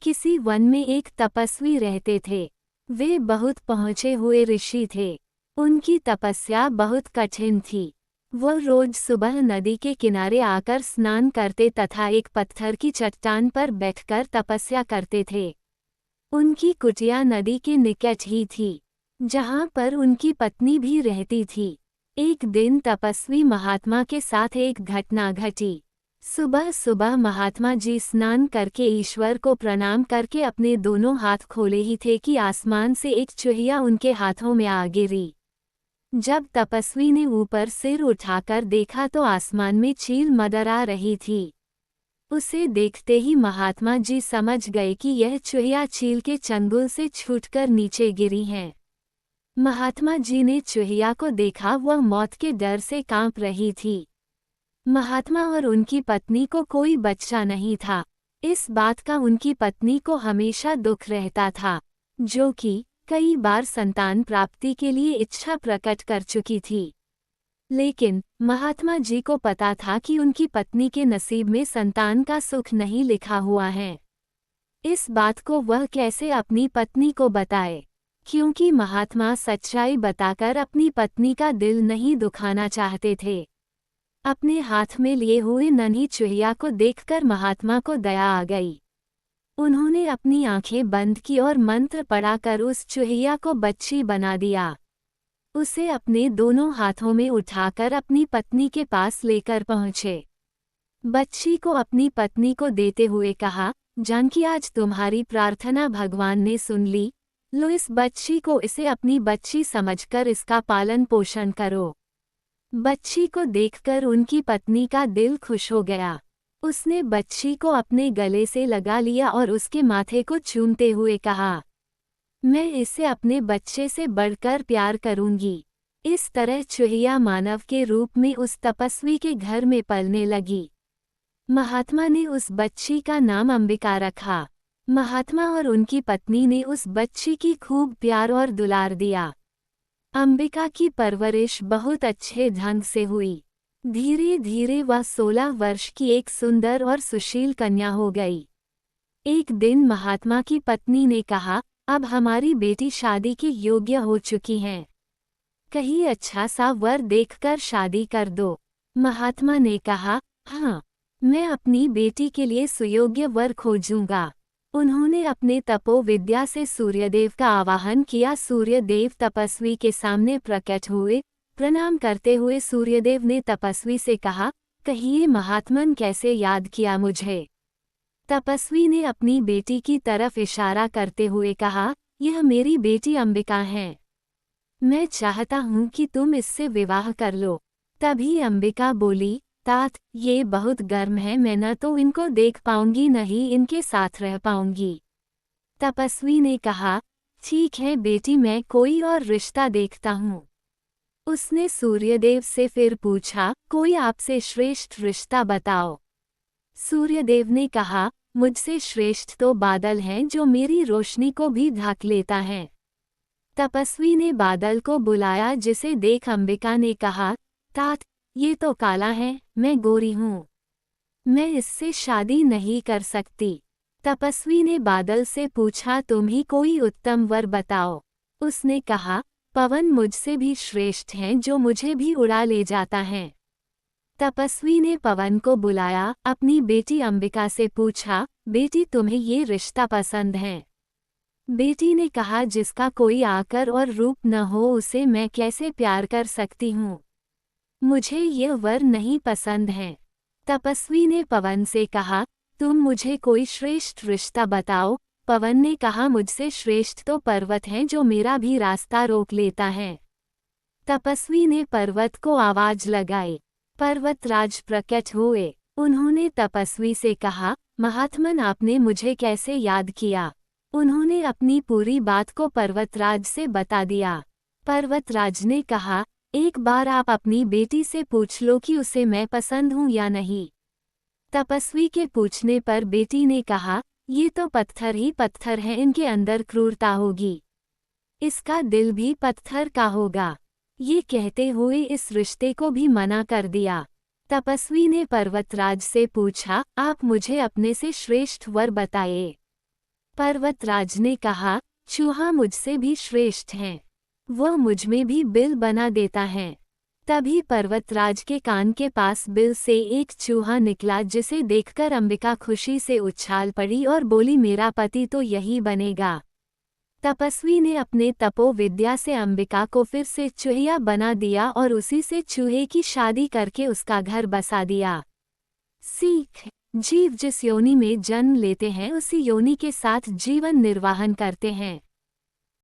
किसी वन में एक तपस्वी रहते थे। वे बहुत पहुँचे हुए ऋषि थे। उनकी तपस्या बहुत कठिन थी। वो रोज सुबह नदी के किनारे आकर स्नान करते तथा एक पत्थर की चट्टान पर बैठकर तपस्या करते थे। उनकी कुटिया नदी के निकट ही थी, जहाँ पर उनकी पत्नी भी रहती थी। एक दिन तपस्वी महात्मा के साथ एक घटना घटी। सुबह सुबह महात्मा जी स्नान करके ईश्वर को प्रणाम करके अपने दोनों हाथ खोले ही थे कि आसमान से एक चूहिया उनके हाथों में आ गिरी। जब तपस्वी ने ऊपर सिर उठाकर देखा तो आसमान में चील मंडरा रही थी। उसे देखते ही महात्मा जी समझ गए कि यह चूहिया चील के चंगुल से छूटकर नीचे गिरी है। महात्मा जी ने चूहिया को देखा, वह मौत के डर से कांप रही थी। महात्मा और उनकी पत्नी को कोई बच्चा नहीं था। इस बात का उनकी पत्नी को हमेशा दुख रहता था, जो कि कई बार संतान प्राप्ति के लिए इच्छा प्रकट कर चुकी थी। लेकिन महात्मा जी को पता था कि उनकी पत्नी के नसीब में संतान का सुख नहीं लिखा हुआ है। इस बात को वह कैसे अपनी पत्नी को बताए, क्योंकि महात्मा सच्चाई बताकर अपनी पत्नी का दिल नहीं दुखाना चाहते थे। अपने हाथ में लिए हुए नन्ही चूहिया को देखकर महात्मा को दया आ गई। उन्होंने अपनी आंखें बंद की और मंत्र पढ़ाकर उस चूहिया को बच्ची बना दिया। उसे अपने दोनों हाथों में उठाकर अपनी पत्नी के पास लेकर पहुँचे। बच्ची को अपनी पत्नी को देते हुए कहा, जानकी आज तुम्हारी प्रार्थना भगवान ने सुन ली। लो इस बच्ची को, इसे अपनी बच्ची समझकर इसका पालन पोषण करो। बच्ची को देखकर उनकी पत्नी का दिल खुश हो गया। उसने बच्ची को अपने गले से लगा लिया और उसके माथे को चूमते हुए कहा, मैं इसे अपने बच्चे से बढ़कर प्यार करूंगी। इस तरह चूहिया मानव के रूप में उस तपस्वी के घर में पलने लगी। महात्मा ने उस बच्ची का नाम अंबिका रखा। महात्मा और उनकी पत्नी ने उस बच्ची की खूब प्यार और दुलार दिया। अंबिका की परवरिश बहुत अच्छे ढंग से हुई। धीरे धीरे वह 16 वर्ष की एक सुंदर और सुशील कन्या हो गई। एक दिन महात्मा की पत्नी ने कहा, अब हमारी बेटी शादी के योग्य हो चुकी है, कहीं अच्छा सा वर देखकर शादी कर दो। महात्मा ने कहा, हाँ, मैं अपनी बेटी के लिए सुयोग्य वर खोजूंगा। उन्होंने अपने तपो विद्या से सूर्यदेव का आवाहन किया। सूर्यदेव तपस्वी के सामने प्रकट हुए। प्रणाम करते हुए सूर्यदेव ने तपस्वी से कहा, कहिए महात्मन कैसे याद किया मुझे। तपस्वी ने अपनी बेटी की तरफ इशारा करते हुए कहा, यह मेरी बेटी अंबिका है। मैं चाहता हूँ कि तुम इससे विवाह कर लो। तभी अंबिका बोली, तात, ये बहुत गर्म है, मैं न तो इनको देख पाऊंगी न ही इनके साथ रह पाऊंगी। तपस्वी ने कहा, ठीक है बेटी, मैं कोई और रिश्ता देखता हूँ। उसने सूर्यदेव से फिर पूछा, कोई आपसे श्रेष्ठ रिश्ता बताओ। सूर्यदेव ने कहा, मुझसे श्रेष्ठ तो बादल हैं जो मेरी रोशनी को भी ढक लेता है। तपस्वी ने बादल को बुलाया, जिसे देख अंबिका ने कहा, तात, ये तो काला है, मैं गोरी हूँ, मैं इससे शादी नहीं कर सकती। तपस्वी ने बादल से पूछा, तुम ही कोई उत्तम वर बताओ। उसने कहा, पवन मुझसे भी श्रेष्ठ हैं जो मुझे भी उड़ा ले जाता है। तपस्वी ने पवन को बुलाया, अपनी बेटी अंबिका से पूछा, बेटी तुम्हें ये रिश्ता पसंद है? बेटी ने कहा, जिसका कोई आकर और रूप न हो उसे मैं कैसे प्यार कर सकती हूँ, मुझे यह वर नहीं पसंद है। तपस्वी ने पवन से कहा, तुम मुझे कोई श्रेष्ठ रिश्ता बताओ। पवन ने कहा, मुझसे श्रेष्ठ तो पर्वत हैं जो मेरा भी रास्ता रोक लेता है। तपस्वी ने पर्वत को आवाज लगाई। पर्वतराज प्रकट हुए। उन्होंने तपस्वी से कहा, महात्मन आपने मुझे कैसे याद किया? उन्होंने अपनी पूरी बात को पर्वतराज से बता दिया। पर्वतराज ने कहा, एक बार आप अपनी बेटी से पूछ लो कि उसे मैं पसंद हूँ या नहीं। तपस्वी के पूछने पर बेटी ने कहा, ये तो पत्थर ही पत्थर है, इनके अंदर क्रूरता होगी, इसका दिल भी पत्थर का होगा। ये कहते हुए इस रिश्ते को भी मना कर दिया। तपस्वी ने पर्वतराज से पूछा, आप मुझे अपने से श्रेष्ठ वर बताइए। पर्वतराज ने कहा, चूहा मुझसे भी श्रेष्ठ है। वह मुझमें भी बिल बना देता है। तभी पर्वतराज के कान के पास बिल से एक चूहा निकला, जिसे देखकर अंबिका खुशी से उछाल पड़ी और बोली, मेरा पति तो यही बनेगा। तपस्वी ने अपने तपो विद्या से अंबिका को फिर से चूहिया बना दिया और उसी से चूहे की शादी करके उसका घर बसा दिया। सीख: जीव जिस योनि में जन्म लेते हैं उसी योनि के साथ जीवन निर्वाहन करते हैं।